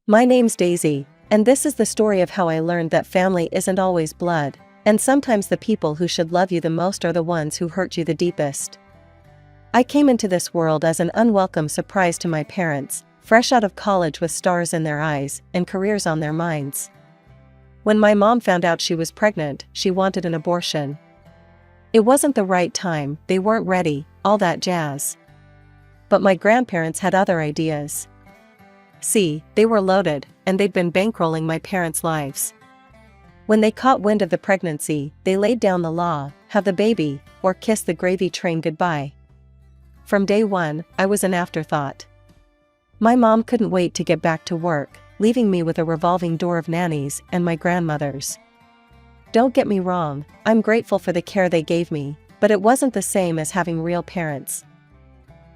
My name's Daisy, and this is the story of how I learned that family isn't always blood, and sometimes the people who should love you the most are the ones who hurt you the deepest. I came into this world as an unwelcome surprise to my parents, fresh out of college with stars in their eyes and careers on their minds. When my mom found out she was pregnant, she wanted an abortion. It wasn't the right time, they weren't ready, all that jazz. But my grandparents had other ideas. See, they were loaded, and they'd been bankrolling my parents' lives. When they caught wind of the pregnancy, they laid down the law: have the baby, or kiss the gravy train goodbye. From day one, I was an afterthought. My mom couldn't wait to get back to work, leaving me with a revolving door of nannies and my grandmothers. Don't get me wrong, I'm grateful for the care they gave me, but it wasn't the same as having real parents.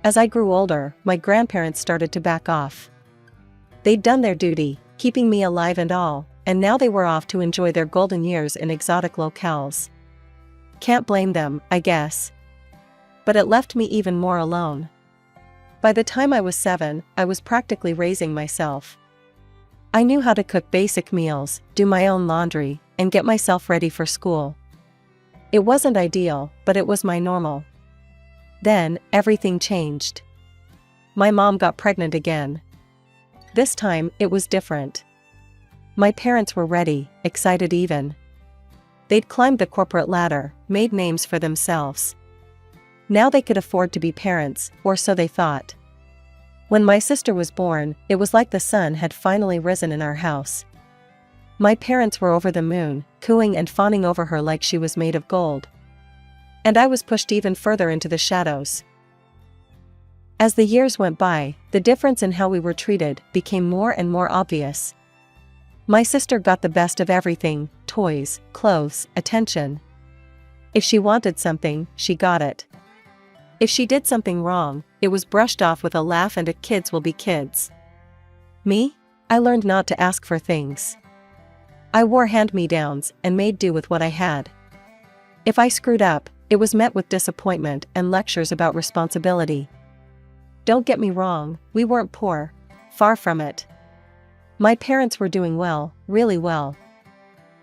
As I grew older, my grandparents started to back off. They'd done their duty, keeping me alive and all, and now they were off to enjoy their golden years in exotic locales. Can't blame them, I guess. But it left me even more alone. By the time I was 7, I was practically raising myself. I knew how to cook basic meals, do my own laundry, and get myself ready for school. It wasn't ideal, but it was my normal. Then, everything changed. My mom got pregnant again. This time, it was different. My parents were ready, excited even. They'd climbed the corporate ladder, made names for themselves. Now they could afford to be parents, or so they thought. When my sister was born, it was like the sun had finally risen in our house. My parents were over the moon, cooing and fawning over her like she was made of gold. And I was pushed even further into the shadows. As the years went by, the difference in how we were treated became more and more obvious. My sister got the best of everything: toys, clothes, attention. If she wanted something, she got it. If she did something wrong, it was brushed off with a laugh and a kids will be kids. Me? I learned not to ask for things. I wore hand-me-downs and made do with what I had. If I screwed up, it was met with disappointment and lectures about responsibility. Don't get me wrong, we weren't poor. Far from it. My parents were doing well, really well.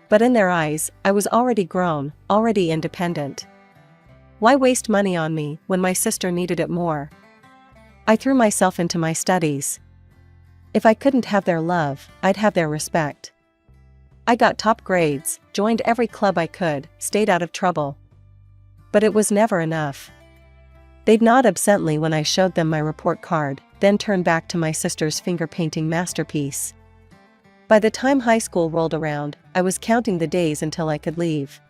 But in their eyes, I was already grown, already independent. Why waste money on me when my sister needed it more? I threw myself into my studies. If I couldn't have their love, I'd have their respect. I got top grades, joined every club I could, stayed out of trouble. But it was never enough. They'd nod absently when I showed them my report card, then turn back to my sister's finger-painting masterpiece. By the time high school rolled around, I was counting the days until I could leave.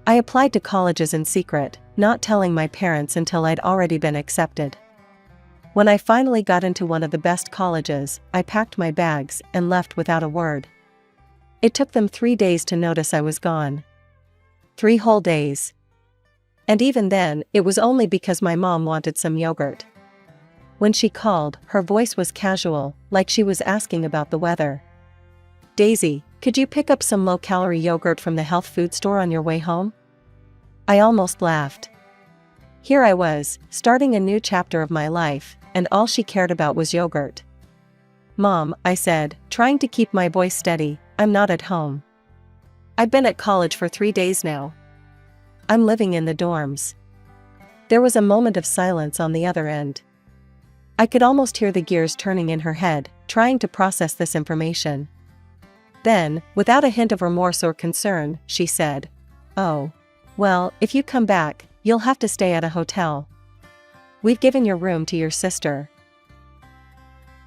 I applied to colleges in secret, not telling my parents until I'd already been accepted. When I finally got into one of the best colleges, I packed my bags and left without a word. It took them 3 days to notice I was gone. 3 whole days. And even then, it was only because my mom wanted some yogurt. When she called, her voice was casual, like she was asking about the weather. "Daisy, could you pick up some low-calorie yogurt from the health food store on your way home?" I almost laughed. Here I was, starting a new chapter of my life, and all she cared about was yogurt. "Mom," I said, trying to keep my voice steady, "I'm not at home. I've been at college for 3 days now. I'm living in the dorms." There was a moment of silence on the other end. I could almost hear the gears turning in her head, trying to process this information. Then, without a hint of remorse or concern, she said, "Oh. Well, if you come back, you'll have to stay at a hotel. We've given your room to your sister."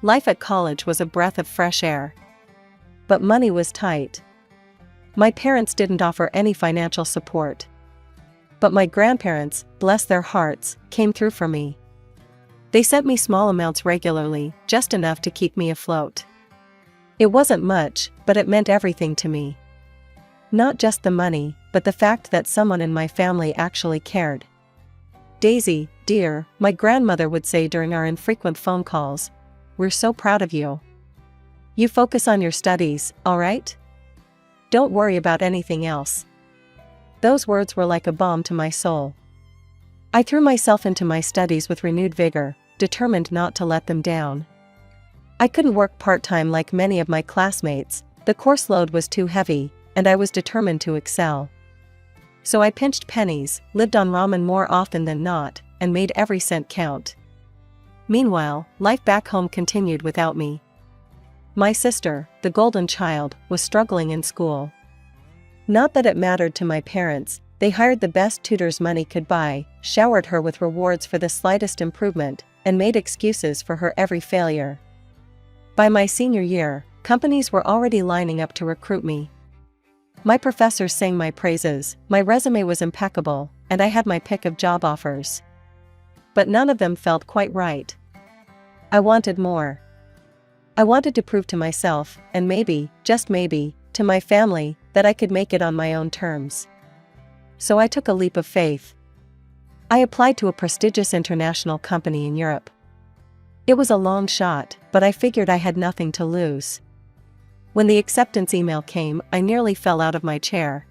Life at college was a breath of fresh air. But money was tight. My parents didn't offer any financial support. But my grandparents, bless their hearts, came through for me. They sent me small amounts regularly, just enough to keep me afloat. It wasn't much, but it meant everything to me. Not just the money, but the fact that someone in my family actually cared. "Daisy, dear," my grandmother would say during our infrequent phone calls, "we're so proud of you. You focus on your studies, all right? Don't worry about anything else." Those words were like a balm to my soul. I threw myself into my studies with renewed vigor, determined not to let them down. I couldn't work part-time like many of my classmates, the course load was too heavy, and I was determined to excel. So I pinched pennies, lived on ramen more often than not, and made every cent count. Meanwhile, life back home continued without me. My sister, the golden child, was struggling in school. Not that it mattered to my parents, they hired the best tutors money could buy, showered her with rewards for the slightest improvement, and made excuses for her every failure. By my senior year, companies were already lining up to recruit me. My professors sang my praises, my resume was impeccable, and I had my pick of job offers. But none of them felt quite right. I wanted more. I wanted to prove to myself, and maybe, just maybe, to my family, that I could make it on my own terms. So I took a leap of faith. I applied to a prestigious international company in Europe. It was a long shot, but I figured I had nothing to lose. When the acceptance email came, I nearly fell out of my chair.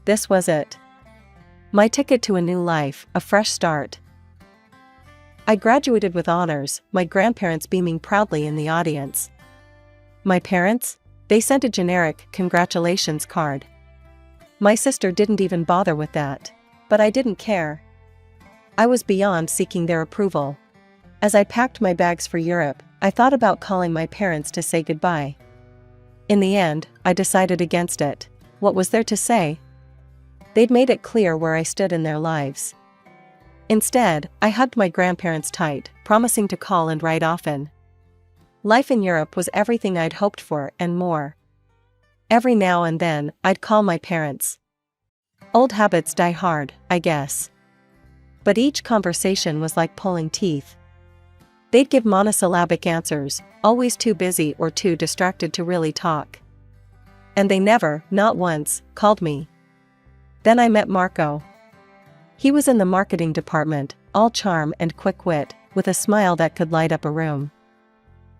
This was it. My ticket to a new life, a fresh start. I graduated with honors, my grandparents beaming proudly in the audience. My parents? They sent a generic congratulations card. My sister didn't even bother with that. But I didn't care. I was beyond seeking their approval. As I packed my bags for Europe, I thought about calling my parents to say goodbye. In the end, I decided against it. What was there to say? They'd made it clear where I stood in their lives. Instead, I hugged my grandparents tight, promising to call and write often. Life in Europe was everything I'd hoped for and more. Every now and then, I'd call my parents. Old habits die hard, I guess. But each conversation was like pulling teeth. They'd give monosyllabic answers, always too busy or too distracted to really talk. And they never, not once, called me. Then I met Marco. He was in the marketing department, all charm and quick wit, with a smile that could light up a room.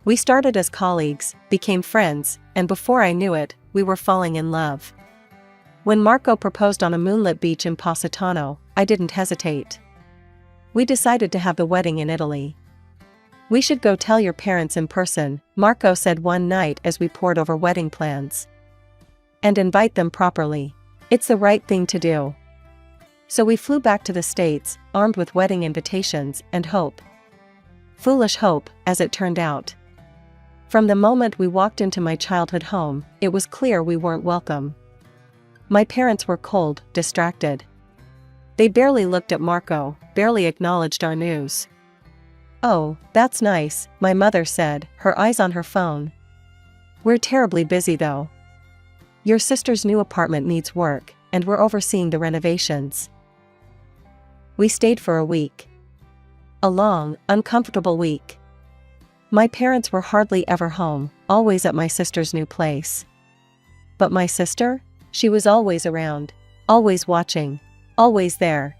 We started as colleagues, became friends, and before I knew it, we were falling in love. When Marco proposed on a moonlit beach in Positano, I didn't hesitate. We decided to have the wedding in Italy. We should go tell your parents in person, Marco said one night as we pored over wedding plans. And invite them properly. It's the right thing to do. So we flew back to the States, armed with wedding invitations and hope. Foolish hope, as it turned out. From the moment we walked into my childhood home, it was clear we weren't welcome. My parents were cold, distracted. They barely looked at Marco, barely acknowledged our news. "Oh, that's nice," my mother said, her eyes on her phone. "We're terribly busy though. Your sister's new apartment needs work, and we're overseeing the renovations." We stayed for a week. A long, uncomfortable week. My parents were hardly ever home, always at my sister's new place. But my sister? She was always around, always watching, always there.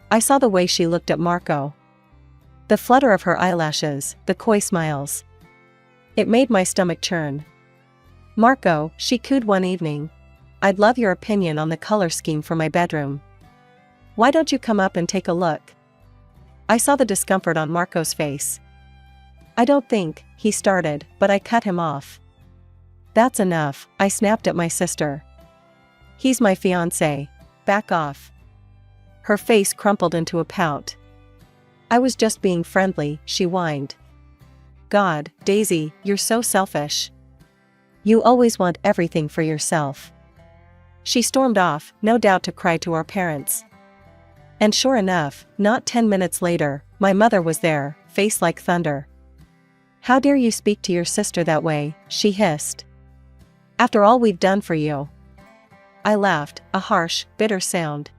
I saw the way she looked at Marco. The flutter of her eyelashes, the coy smiles. It made my stomach churn. "Marco," she cooed one evening, "I'd love your opinion on the color scheme for my bedroom. Why don't you come up and take a look?" I saw the discomfort on Marco's face. "I don't think," he started, but I cut him off. "That's enough," I snapped at my sister. "He's my fiancé. Back off." Her face crumpled into a pout. "I was just being friendly," she whined. "God, Daisy, you're so selfish. You always want everything for yourself." She stormed off, no doubt to cry to our parents. And sure enough, not 10 minutes later, my mother was there, face like thunder. "How dare you speak to your sister that way," she hissed. "After all we've done for you." I laughed, a harsh, bitter sound.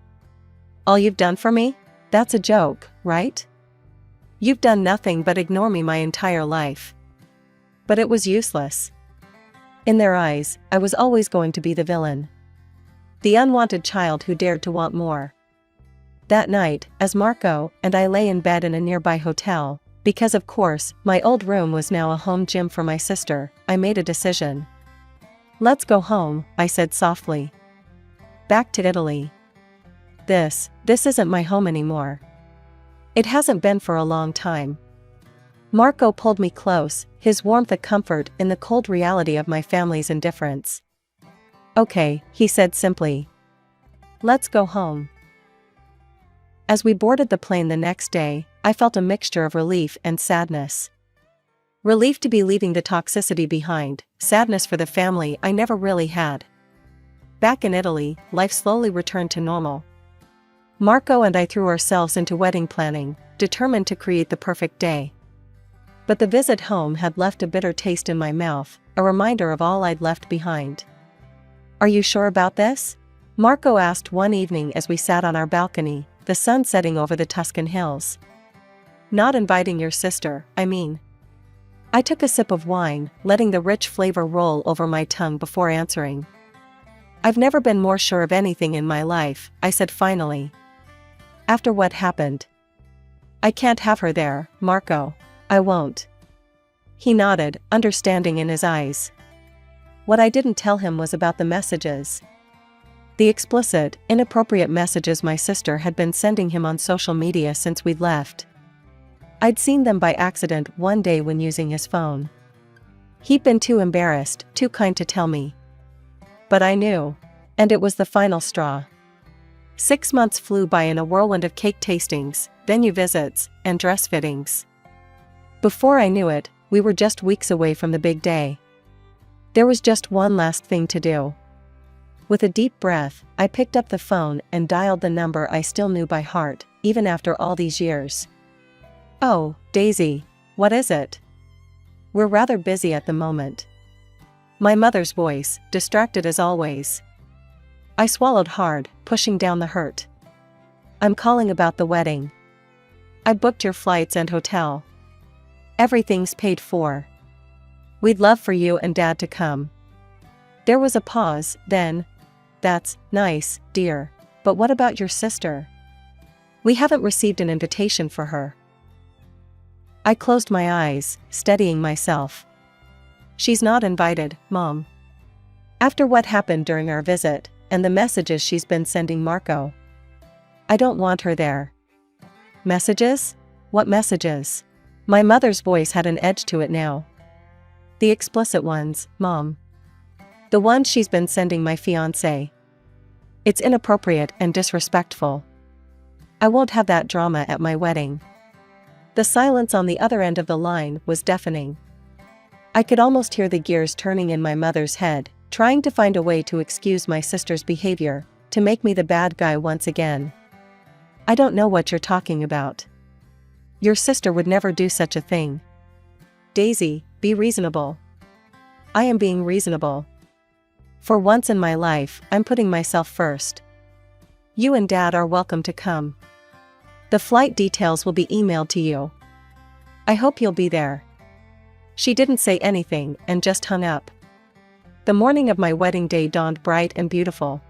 "All you've done for me? That's a joke, right? You've done nothing but ignore me my entire life." But it was useless. In their eyes, I was always going to be the villain. The unwanted child who dared to want more. That night, as Marco and I lay in bed in a nearby hotel, because of course, my old room was now a home gym for my sister, I made a decision. "Let's go home," I said softly. "Back to Italy. This isn't my home anymore. It hasn't been for a long time. Marco pulled me close, his warmth a comfort in the cold reality of my family's indifference. "Okay," he said simply. "Let's go home." As we boarded the plane the next day, I felt a mixture of relief and sadness. Relief to be leaving the toxicity behind, sadness for the family I never really had. Back in Italy, life slowly returned to normal. Marco and I threw ourselves into wedding planning, determined to create the perfect day. But the visit home had left a bitter taste in my mouth, a reminder of all I'd left behind. "Are you sure about this?" Marco asked one evening as we sat on our balcony, the sun setting over the Tuscan hills. "Not inviting your sister, I mean." I took a sip of wine, letting the rich flavor roll over my tongue before answering. "I've never been more sure of anything in my life," I said finally. "After what happened. I can't have her there, Marco. I won't." He nodded, understanding in his eyes. What I didn't tell him was about the messages. The explicit, inappropriate messages my sister had been sending him on social media since we'd left. I'd seen them by accident one day when using his phone. He'd been too embarrassed, too kind to tell me. But I knew. And it was the final straw. 6 months flew by in a whirlwind of cake tastings, venue visits, and dress fittings. Before I knew it, we were just weeks away from the big day. There was just one last thing to do. With a deep breath, I picked up the phone and dialed the number I still knew by heart, even after all these years. "Oh, Daisy. What is it?" "We're rather busy at the moment." My mother's voice, distracted as always. I swallowed hard, pushing down the hurt. "I'm calling about the wedding. I booked your flights and hotel. Everything's paid for. We'd love for you and Dad to come." There was a pause, then, "That's nice, dear. But what about your sister?" "We haven't received an invitation for her." I closed my eyes, steadying myself. "She's not invited, Mom. After what happened during our visit, and the messages she's been sending Marco. I don't want her there." "Messages? What messages?" My mother's voice had an edge to it now. "The explicit ones, Mom. The ones she's been sending my fiancé. It's inappropriate and disrespectful. I won't have that drama at my wedding." The silence on the other end of the line was deafening. I could almost hear the gears turning in my mother's head, trying to find a way to excuse my sister's behavior, to make me the bad guy once again. "I don't know what you're talking about. Your sister would never do such a thing. Daisy, be reasonable." "I am being reasonable. For once in my life, I'm putting myself first. You and Dad are welcome to come. The flight details will be emailed to you. I hope you'll be there." She didn't say anything and just hung up. The morning of my wedding day dawned bright and beautiful.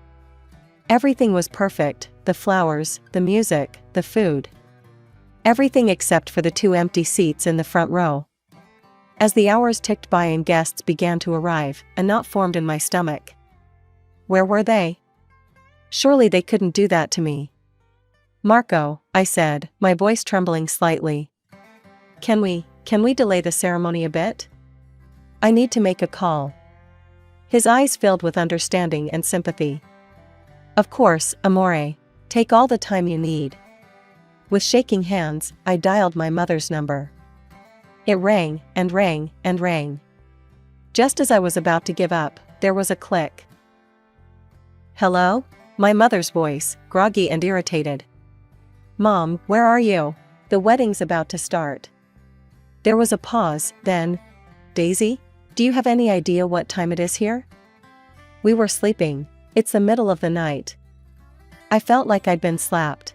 Everything was perfect, the flowers, the music, the food. Everything except for the 2 empty seats in the front row. As the hours ticked by and guests began to arrive, a knot formed in my stomach. Where were they? Surely they couldn't do that to me. "Marco," I said, my voice trembling slightly. Can we delay the ceremony a bit? I need to make a call." His eyes filled with understanding and sympathy. "Of course, amore. Take all the time you need." With shaking hands, I dialed my mother's number. It rang, and rang, and rang. Just as I was about to give up, there was a click. "Hello?" My mother's voice, groggy and irritated. "Mom, where are you? The wedding's about to start." There was a pause, then, "Daisy? Do you have any idea what time it is here?" "We were sleeping. It's the middle of the night." I felt like I'd been slapped.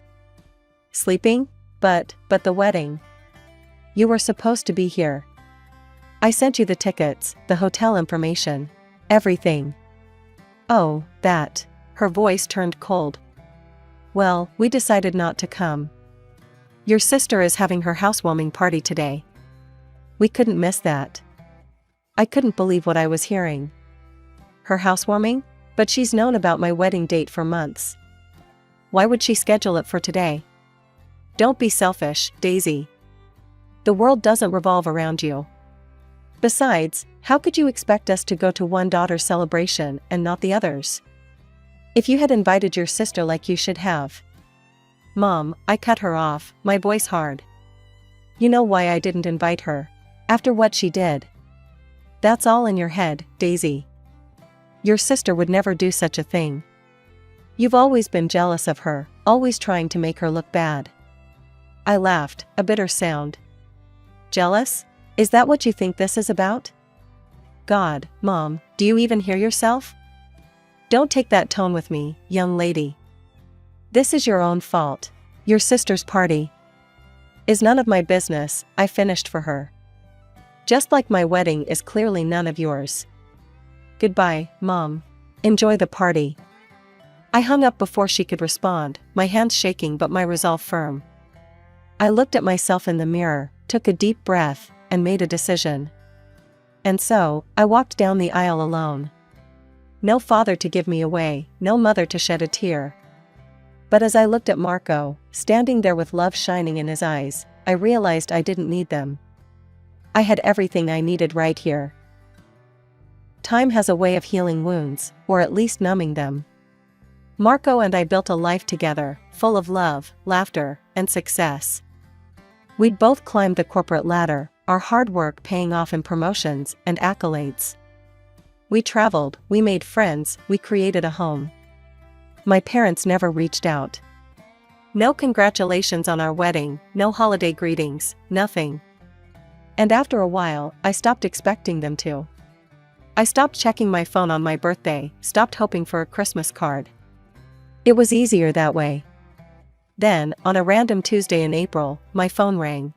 "Sleeping? But the wedding. You were supposed to be here. I sent you the tickets, the hotel information, everything." "Oh, that." Her voice turned cold. "Well, we decided not to come. Your sister is having her housewarming party today. We couldn't miss that." I couldn't believe what I was hearing. Her housewarming? But she's known about my wedding date for months. Why would she schedule it for today? Don't be selfish, Daisy. The world doesn't revolve around you. Besides, how could you expect us to go to one daughter's celebration and not the others? If you had invited your sister like you should have. Mom, I cut her off, my voice hard. You know why I didn't invite her? After what she did. That's all in your head, Daisy. Your sister would never do such a thing. You've always been jealous of her, always trying to make her look bad. I laughed, a bitter sound. Jealous? Is that what you think this is about? God, Mom, do you even hear yourself? Don't take that tone with me, young lady. This is your own fault. Your sister's party is none of my business, I finished for her. Just like my wedding is clearly none of yours. Goodbye, Mom. Enjoy the party. I hung up before she could respond, my hands shaking but my resolve firm. I looked at myself in the mirror, took a deep breath, and made a decision. And so, I walked down the aisle alone. No father to give me away, no mother to shed a tear. But as I looked at Marco, standing there with love shining in his eyes, I realized I didn't need them. I had everything I needed right here. Time has a way of healing wounds, or at least numbing them. Marco and I built a life together, full of love, laughter, and success. We'd both climbed the corporate ladder, our hard work paying off in promotions and accolades. We traveled, we made friends, we created a home. My parents never reached out. No congratulations on our wedding, no holiday greetings, nothing. And after a while, I stopped expecting them to. I stopped checking my phone on my birthday, stopped hoping for a Christmas card. It was easier that way. Then, on a random Tuesday in April, my phone rang.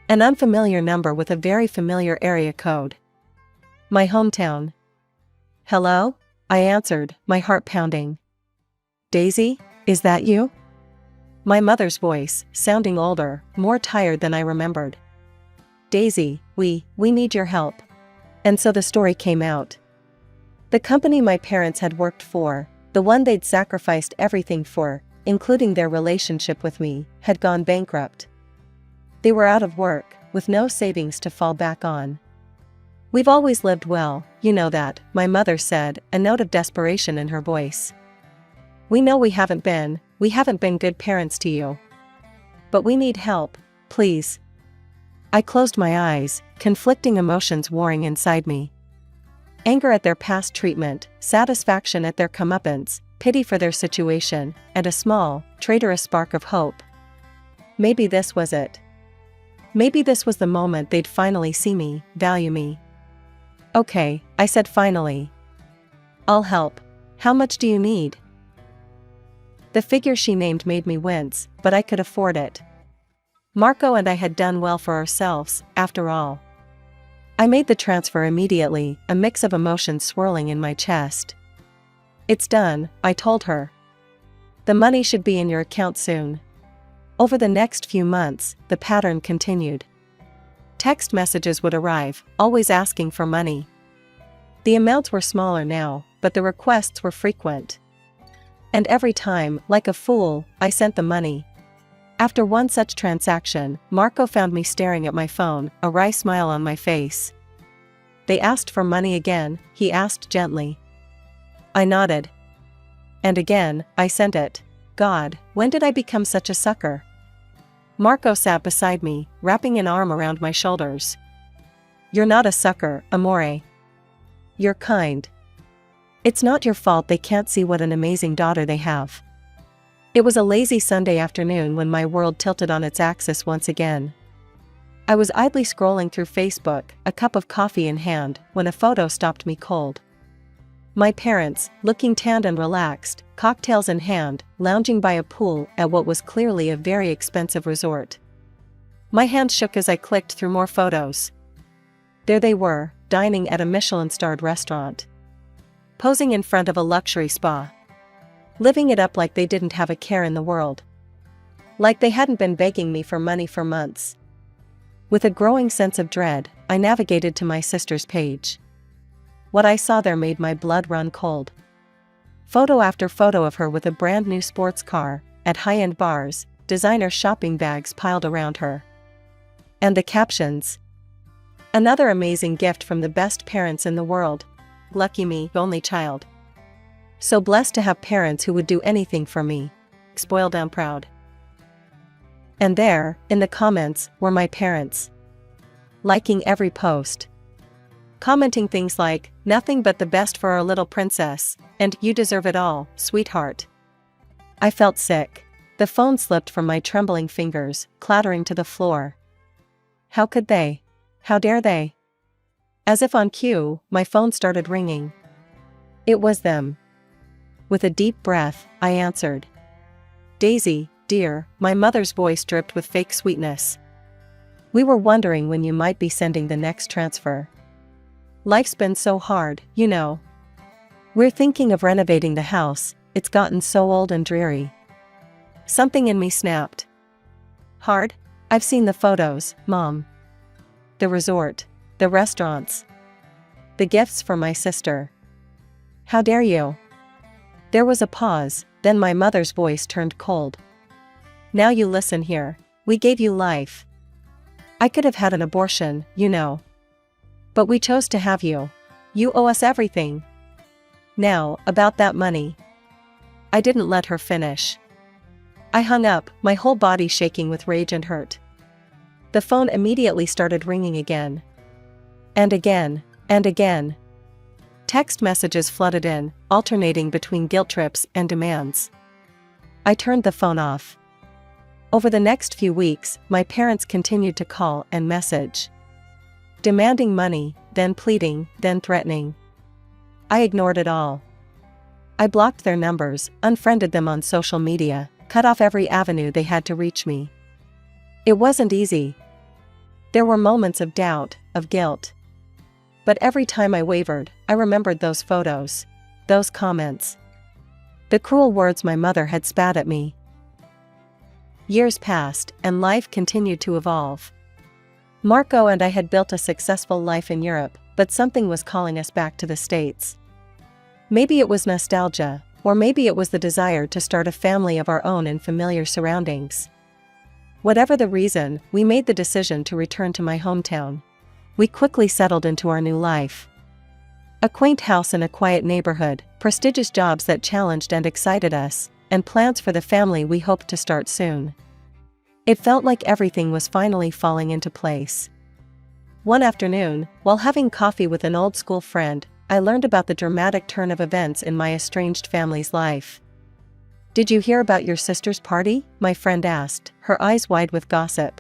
An unfamiliar number with a very familiar area code. My hometown. Hello? I answered, my heart pounding. Daisy, is that you? My mother's voice, sounding older, more tired than I remembered. Daisy, we need your help. And so the story came out. The company my parents had worked for, the one they'd sacrificed everything for, including their relationship with me, had gone bankrupt. They were out of work, with no savings to fall back on. We've always lived well, you know that, my mother said, a note of desperation in her voice. We know we haven't been good parents to you. But we need help, please. I closed my eyes, conflicting emotions warring inside me. Anger at their past treatment, satisfaction at their comeuppance, pity for their situation, and a small, traitorous spark of hope. Maybe this was it. Maybe this was the moment they'd finally see me, value me. Okay, I said finally. I'll help. How much do you need? The figure she named made me wince, but I could afford it. Marco and I had done well for ourselves, after all. I made the transfer immediately, a mix of emotions swirling in my chest. It's done, I told her. The money should be in your account soon. Over the next few months, the pattern continued. Text messages would arrive, always asking for money. The amounts were smaller now, but the requests were frequent. And every time, like a fool, I sent the money. After one such transaction, Marco found me staring at my phone, a wry smile on my face. They asked for money again, he asked gently. I nodded. And again, I sent it. God, when did I become such a sucker? Marco sat beside me, wrapping an arm around my shoulders. You're not a sucker, amore. You're kind. It's not your fault they can't see what an amazing daughter they have. It was a lazy Sunday afternoon when my world tilted on its axis once again. I was idly scrolling through Facebook, a cup of coffee in hand, when a photo stopped me cold. My parents, looking tanned and relaxed, cocktails in hand, lounging by a pool at what was clearly a very expensive resort. My hand shook as I clicked through more photos. There they were, dining at a Michelin-starred restaurant. Posing in front of a luxury spa. Living it up like they didn't have a care in the world. Like they hadn't been begging me for money for months. With a growing sense of dread, I navigated to my sister's page. What I saw there made my blood run cold. Photo after photo of her with a brand new sports car, at high-end bars, designer shopping bags piled around her. And the captions. Another amazing gift from the best parents in the world. Lucky me, only child. So blessed to have parents who would do anything for me. Spoiled and proud. And there, in the comments, were my parents. Liking every post. Commenting things like, nothing but the best for our little princess, and you deserve it all, sweetheart. I felt sick. The phone slipped from my trembling fingers, clattering to the floor. How could they? How dare they? As if on cue, my phone started ringing. It was them. With a deep breath, I answered. Daisy, dear, my mother's voice dripped with fake sweetness. We were wondering when you might be sending the next transfer. Life's been so hard, you know. We're thinking of renovating the house, it's gotten so old and dreary. Something in me snapped. Hard? I've seen the photos, Mom. The resort, the restaurants, the gifts for my sister. How dare you? There was a pause, then my mother's voice turned cold. Now you listen here, we gave you life. I could have had an abortion, you know. But we chose to have you. You owe us everything. Now, about that money. I didn't let her finish. I hung up, my whole body shaking with rage and hurt. The phone immediately started ringing again. And again, and again. Text messages flooded in, alternating between guilt trips and demands. I turned the phone off. Over the next few weeks, my parents continued to call and message. Demanding money, then pleading, then threatening. I ignored it all. I blocked their numbers, unfriended them on social media, cut off every avenue they had to reach me. It wasn't easy. There were moments of doubt, of guilt. But every time I wavered, I remembered those photos, those comments. The cruel words my mother had spat at me. Years passed, and life continued to evolve. Marco and I had built a successful life in Europe, but something was calling us back to the States. Maybe it was nostalgia, or maybe it was the desire to start a family of our own in familiar surroundings. Whatever the reason, we made the decision to return to my hometown. We quickly settled into our new life. A quaint house in a quiet neighborhood, prestigious jobs that challenged and excited us, and plans for the family we hoped to start soon. It felt like everything was finally falling into place. One afternoon, while having coffee with an old school friend, I learned about the dramatic turn of events in my estranged family's life. Did you hear about your sister's party? My friend asked, her eyes wide with gossip.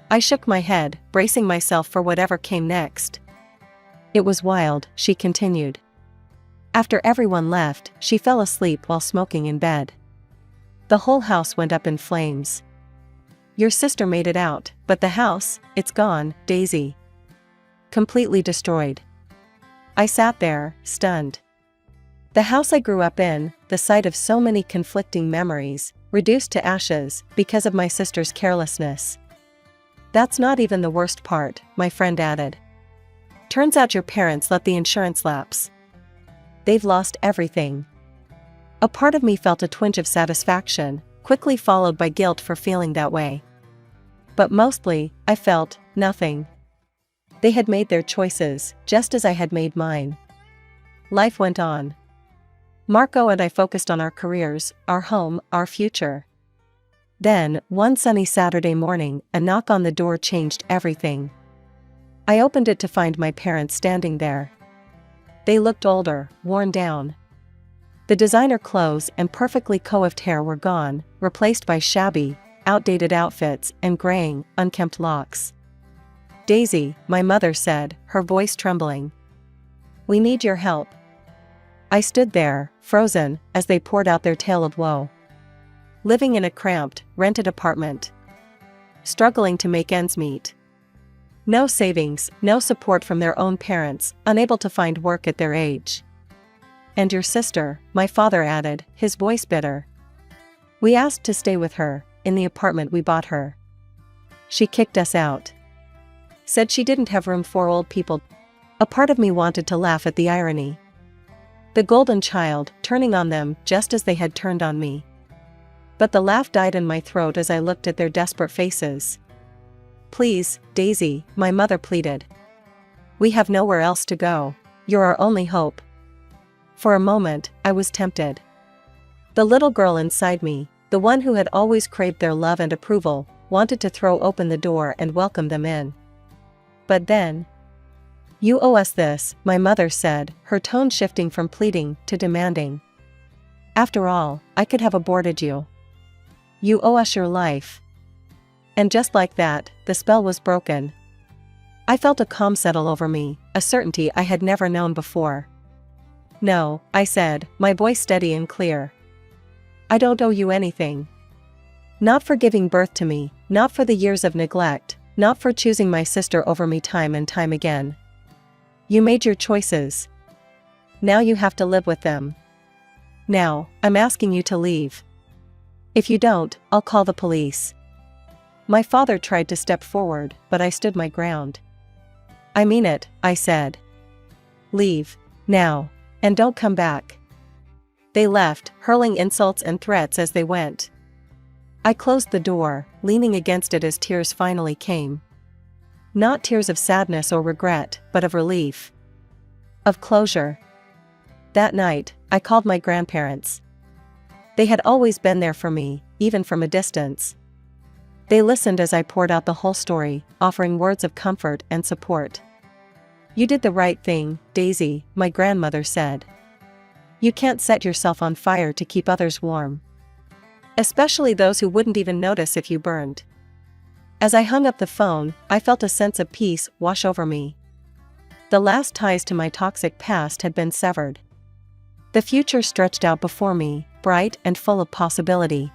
I shook my head, bracing myself for whatever came next. It was wild, she continued. After everyone left, she fell asleep while smoking in bed. The whole house went up in flames. Your sister made it out, but the house, it's gone, Daisy. Completely destroyed. I sat there, stunned. The house I grew up in, the site of so many conflicting memories, reduced to ashes because of my sister's carelessness. That's not even the worst part, my friend added. Turns out your parents let the insurance lapse. They've lost everything. A part of me felt a twinge of satisfaction, quickly followed by guilt for feeling that way. But mostly, I felt nothing. They had made their choices, just as I had made mine. Life went on. Marco and I focused on our careers, our home, our future. Then, one sunny Saturday morning, a knock on the door changed everything. I opened it to find my parents standing there. They looked older, worn down. The designer clothes and perfectly coiffed hair were gone, replaced by shabby, outdated outfits and graying, unkempt locks. Daisy, my mother said, her voice trembling. We need your help. I stood there, frozen, as they poured out their tale of woe. Living in a cramped, rented apartment. Struggling to make ends meet. No savings, no support from their own parents, unable to find work at their age. And your sister, my father added, his voice bitter. We asked to stay with her, in the apartment we bought her. She kicked us out. Said she didn't have room for old people. A part of me wanted to laugh at the irony. The golden child, turning on them just as they had turned on me. But the laugh died in my throat as I looked at their desperate faces. "Please, Daisy," my mother pleaded. "We have nowhere else to go. You're our only hope." For a moment, I was tempted. The little girl inside me, the one who had always craved their love and approval, wanted to throw open the door and welcome them in. But then, "You owe us this," my mother said, her tone shifting from pleading to demanding. "After all, I could have aborted you. You owe us your life." And just like that, the spell was broken. I felt a calm settle over me, a certainty I had never known before. "No," I said, my voice steady and clear. "I don't owe you anything. Not for giving birth to me, not for the years of neglect, not for choosing my sister over me time and time again. You made your choices. Now you have to live with them. Now, I'm asking you to leave. If you don't, I'll call the police." My father tried to step forward, but I stood my ground. "I mean it," I said. "Leave. Now. And don't come back." They left, hurling insults and threats as they went. I closed the door, leaning against it as tears finally came. Not tears of sadness or regret, but of relief. Of closure. That night, I called my grandparents. They had always been there for me, even from a distance. They listened as I poured out the whole story, offering words of comfort and support. "You did the right thing, Daisy," my grandmother said. "You can't set yourself on fire to keep others warm. Especially those who wouldn't even notice if you burned." As I hung up the phone, I felt a sense of peace wash over me. The last ties to my toxic past had been severed. The future stretched out before me, bright and full of possibility.